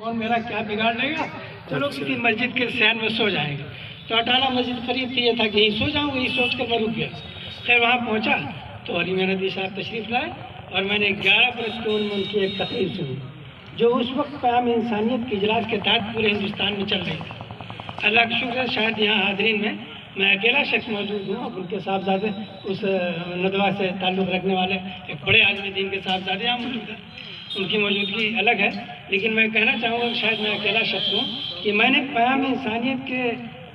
कौन मेरा क्या बिगाड़ लेगा, चलो किसी मस्जिद के शहर में सो जाएंगे। तो अटाला मस्जिद करीब थी, ये था कि यहीं सो जाऊँ, यही सोच कर मैं रुक गया। खैर वहाँ पहुँचा तो अली मेहनती साहब तशरीफ़ लाए और मैंने 11 बरस के उनकी एक तकरीर सुनी जो उस वक्त क़याम इंसानियत के इजलास के तहत पूरे हिंदुस्तान में चल रही थी। अल्लाह का शुक्र है शायद यहाँ हाज़रीन में मैं अकेला शख्स मौजूद हूँ। अब उनके साहबजादे उस नदवा से ताल्लुक़ रखने वाले एक बड़े आलिम दीन के साहबजादे यहाँ मौजूद हैं, उनकी मौजूदगी अलग है। लेकिन मैं कहना चाहूँगा शायद मैं अकेला शख्स हूँ कि मैंने क़याम इंसानियत के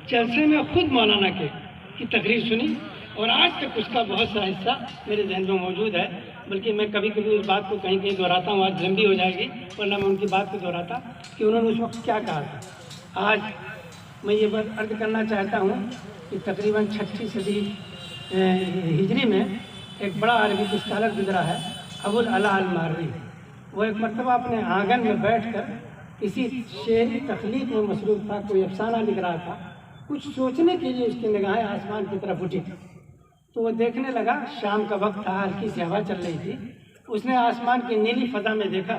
जलसे में खुद मौलाना की तकरीर सुनी और आज तक उसका बहुत सा हिस्सा मेरे जहन में मौजूद है। बल्कि मैं कभी कभी उस बात को कहीं कहीं दोहराता हूँ, आज लंबी हो जाएगी वरना मैं उनकी बात को दोहराता कि उन्होंने उस वक्त क्या कहा था। आज मैं ये बात अर्ज़ करना चाहता हूँ कि तकरीबन 6वीं सदी हिजरी में एक बड़ा अरबी स्कॉलर गुजरा है, अबुल अला अल मारवी। वो एक मरतबा अपने आंगन में बैठ कर किसी शेरी तख्लीक में मसरूफ़ था, कोई अफसाना लिख रहा था। कुछ सोचने के लिए उसकी निगाहें आसमान की तरफ उठी तो वो देखने लगा, शाम का वक्त था, हल्की सी हवा चल रही थी। उसने आसमान की नीली फ़ज़ा में देखा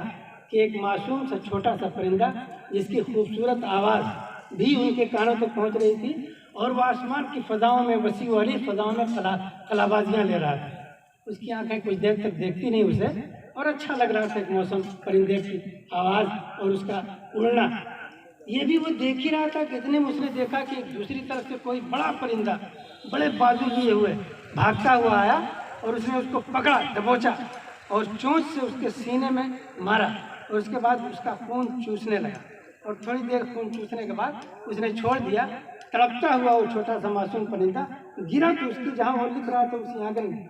कि एक मासूम सा छोटा सा परिंदा जिसकी खूबसूरत आवाज़ भी उनके कानों तक पहुंच रही थी और वो आसमान की फ़ज़ाओं में, वसी वाली फ़ज़ाओं में कलाबाजियाँ ले रहा था। उसकी आंखें कुछ देर तक देखती नहीं उसे और अच्छा लग रहा था एक मौसम, परिंदे की आवाज़ और उसका उड़ना। ये भी वो देख ही रहा था कि इतने में उसने देखा कि दूसरी तरफ से कोई बड़ा परिंदा बड़े बाजू लिए हुए भागता हुआ आया और उसने उसको पकड़ा, दबोचा और चोंच से उसके सीने में मारा और उसके बाद उसका खून चूसने लगा। और थोड़ी देर खून चूसने के बाद उसने छोड़ दिया। तड़पता हुआ वो छोटा सा मासूम परिंदा गिरा तो उसकी जहाँ वो लिख रहा था उसी आंगन में,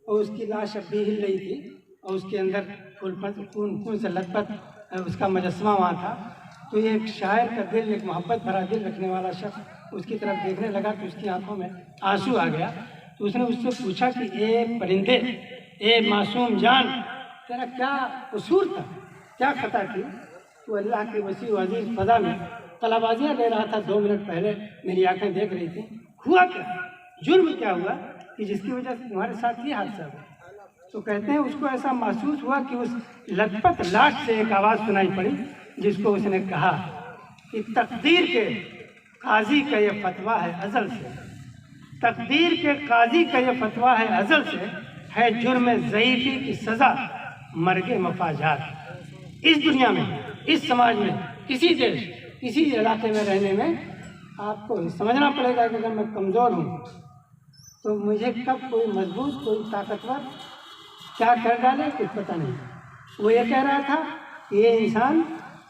और उसकी लाश अब भी हिल रही थी और उसके अंदर खून से लथपथ उसका मुजस्समा वहाँ था। तो ये एक शायर का दिल, एक मोहब्बत भरा दिल रखने वाला शख्स उसकी तरफ देखने लगा तो उसकी आंखों में आंसू आ गया। तो उसने उससे पूछा कि ए परिंदे, ए मासूम जान, तेरा क्या कसूर था, क्या खता थी? तो अल्लाह की वसी अजीज फ़ज़ा में कलाबाजियाँ ले रहा था 2 मिनट पहले, मेरी आंखें देख रही थी। हुआ क्या, जुर्म क्या हुआ कि जिसकी वजह से तुम्हारे साथ ये हादसा हुआ? तो कहते हैं उसको ऐसा महसूस हुआ कि उस लथपथ लाश से एक आवाज़ सुनाई पड़ी जिसको उसने कहा कि तकदीर के काजी का ये फतवा है अज़ल से, तकदीर के काजी का ये फतवा है अज़ल से, है जुर्म ज़ईफ़ी की सज़ा मर्गे मफाजात। इस दुनिया में, इस समाज में, किसी देश, किसी इलाके में रहने में आपको समझना पड़ेगा कि अगर मैं कमज़ोर हूँ तो मुझे कब कोई मजबूत, कोई ताकतवर क्या कर डाले कुछ पता नहीं। वो ये कह रहा था कि ये इंसान,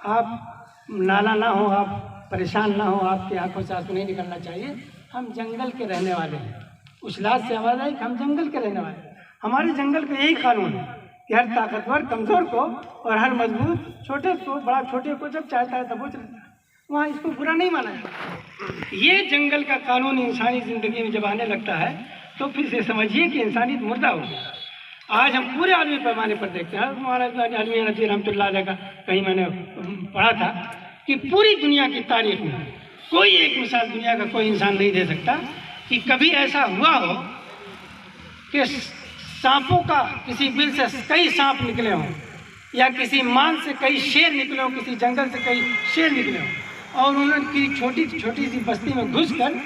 आप नाला ना हो, आप परेशान ना हो, आपकी आंखों से आंसू नहीं निकलना चाहिए। हम जंगल के रहने वाले हैं। उस लाश से आवाज़ आई कि हम जंगल के रहने वाले हैं। हमारे जंगल का यही कानून है कि हर ताकतवर कमज़ोर को और हर मजबूत छोटे को, बड़ा छोटे को जब चाहता है दबोच लेता है। वहाँ इसको बुरा नहीं माना जाता। ये जंगल का कानून इंसानी ज़िंदगी में जब आने लगता है तो फिर से समझिए कि इंसानियत मुर्दा हो गया। आज हम पूरे आलमी पैमाने पर देखते हैं, हमारा आलमी नज़ीर रहमतुल्लाह अलैह का कहीं मैंने पढ़ा था कि पूरी दुनिया की तारीख में कोई एक मिसाल दुनिया का कोई इंसान नहीं दे सकता कि कभी ऐसा हुआ हो कि सांपों का किसी बिल से कई सांप निकले हों या किसी मान से कई शेर निकले हों, किसी जंगल से कई शेर निकले हों और उन्होंने छोटी छोटी सी बस्ती में घुसकर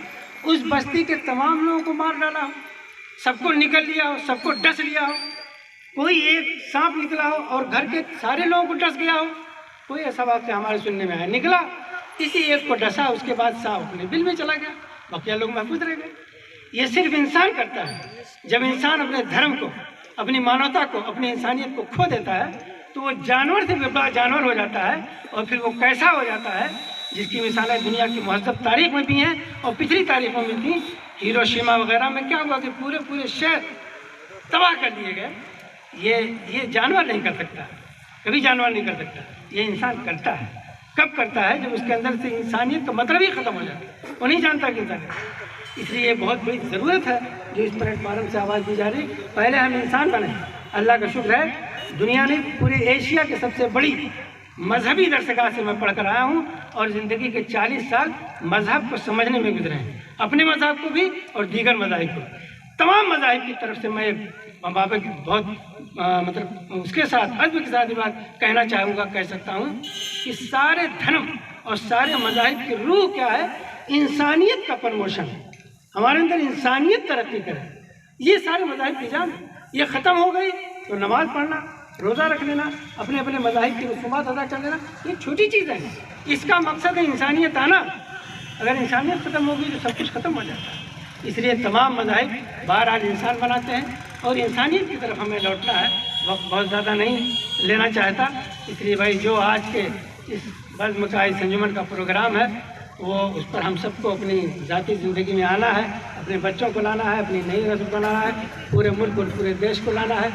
उस बस्ती के तमाम लोगों को मार डाला हो, सबको निकल लिया हो, सबको डस लिया हो। कोई एक सांप निकला हो और घर के सारे लोगों को डस गया हो। कोई ऐसा बात हमारे सुनने में आया, निकला किसी एक को डसा, उसके बाद सांप अपने बिल में चला गया, बाकी लोग महफूज रह गए। ये सिर्फ इंसान करता है। जब इंसान अपने धर्म को, अपनी मानवता को, अपनी इंसानियत को खो देता है तो वो जानवर से भी बड़ा जानवर हो जाता है। और फिर वो कैसा हो जाता है जिसकी मिसालें दुनिया की मुहज़्ज़ब तारीख में भी हैं और पिछली तारीखों में थी। हिरोशिमा वगैरह में क्या हुआ कि पूरे पूरे शहर तबाह कर दिए गए। ये जानवर नहीं कर सकता, कभी जानवर नहीं कर सकता। ये इंसान करता है। कब करता है? जब उसके अंदर से इंसानियत का मतलब ही ख़त्म हो जाता है, वो नहीं जानता कि इंसानियत। इसलिए बहुत बड़ी ज़रूरत है जो इस प्लेटफार्म से आवाज़ दी जा रही। पहले हम इंसान बने। अल्लाह का शुक्र है दुनिया ने पूरे एशिया के सबसे बड़ी मजहबी दरसगाह से मैं पढ़कर आया हूँ और ज़िंदगी के 40 साल मज़हब को समझने में गुजरे हैं, अपने मज़हब को भी और दीगर मज़ाहिब को। तमाम मज़ाहिब की तरफ से मैं बहुत مطلب اس کے ساتھ عزم کے ساتھ یہ بات کہنا چاہوں گا، کہہ سکتا ہوں کہ سارے دھرم اور سارے مذاہب کی روح کیا ہے؟ انسانیت کا پروموشن ہے، ہمارے اندر انسانیت ترقی کرے، یہ سارے مذاہب کی جان ہے۔ یہ ختم ہو گئی تو نماز پڑھنا، روزہ رکھ لینا، اپنے اپنے مذاہب کی رسومات ادا کر لینا، یہ چھوٹی چیز ہے۔ اس کا مقصد ہے انسانیت آنا۔ اگر انسانیت ختم ہوگی تو سب کچھ ختم ہو جاتا ہے۔ اس لیے تمام مذاہب بہرحال انسان بناتے ہیں اور انسانیت کی طرف ہمیں لوٹنا ہے۔ وقت بہت زیادہ نہیں لینا چاہتا، اس لیے بھائی جو آج کے اس بزم کا، اس انجمن کا پروگرام ہے، وہ اس پر ہم سب کو اپنی ذاتی زندگی میں آنا ہے، اپنے بچوں کو لانا ہے، اپنی نئی نسل کو لانا ہے، پورے ملک اور پورے دیش کو لانا ہے۔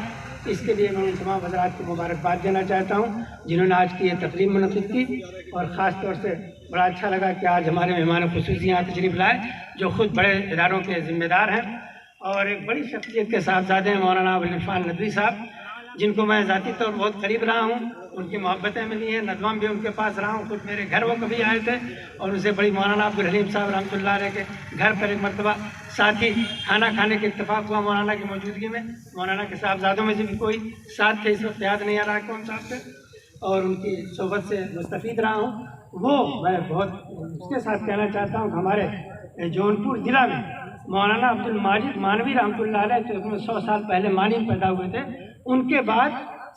اس کے لیے میں ان تمام حضرات کو مبارکباد دینا چاہتا ہوں جنہوں نے آج کی یہ تقریب منعقد کی، اور خاص طور سے بڑا اچھا لگا کہ آج ہمارے مہمان خصوصی یہاں تشریف لائے جو خود بڑے اداروں کے ذمہ دار ہیں، اور ایک بڑی شخصیت کے صاحبزادے ہیں مولانا ابوالعرفان ندوی صاحب، جن کو میں ذاتی طور بہت قریب رہا ہوں، ان کی محبتیں ملی ہیں، ندوہ بھی ان کے پاس رہا ہوں، خود میرے گھر وہ کبھی آئے تھے، اور ان سے بڑی مولانا عبدالحلیم صاحب رحمۃ اللہ علیہ کے گھر پر ایک مرتبہ ساتھ ہی کھانا کھانے کے اتفاق ہوا مولانا کی موجودگی میں۔ مولانا کے صاحبزادوں میں سے بھی کوئی ساتھ تھے، اس وقت یاد نہیں آ رہا کون صاحب تھے، اور ان کی صحبت سے مستفید رہا ہوں۔ وہ میں بہت اس کے ساتھ کہنا چاہتا ہوں کہ ہمارے جونپور ضلع میں مولانا عبد الماجد مانوی رحمۃ اللہ علیہ تقریباً 100 سال پہلے مانی پیدا ہوئے تھے، ان کے بعد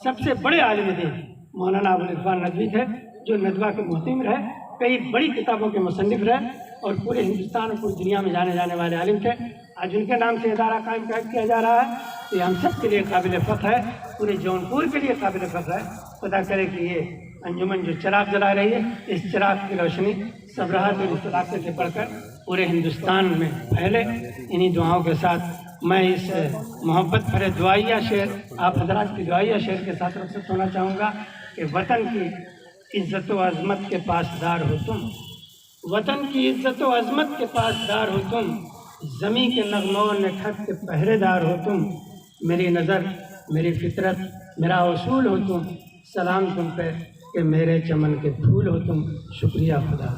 سب سے بڑے عالم دین مولانا ابوالعرفان ندوی تھے، جو ندوہ کے محتم رہے، کئی بڑی کتابوں کے مصنف رہے، اور پورے ہندوستان اور پوری دنیا میں جانے جانے والے عالم تھے۔ آج ان کے نام سے ادارہ قائم کیا جا رہا ہے، تو یہ ہم سب کے لیے قابل فخر ہے، پورے جونپور کے لیے قابل فخر ہے۔ خدا کرے کہ یہ انجمن جو چراغ جلا رہی ہے، اس چراغ کی روشنی صبرات اور اس علاقے سے بڑھ کر پورے ہندوستان میں پھیلے۔ انہی دعاؤں کے ساتھ میں اس محبت بھرے دعائیہ شعر آپ حضرات کی دعائیہ شعر کے ساتھ رخصت ہونا چاہوں گا کہ وطن کی عزت و عظمت کے پاسدار ہو تم، وطن کی عزت و عظمت کے پاسدار ہو تم، زمیں کے نغموں نکھت کے پہرے دار ہو تم، میری نظر، میری فطرت، میرا اصول ہو تم، سلام تم پہ کہ میرے چمن کے پھول ہو تم۔ شکریہ خدا۔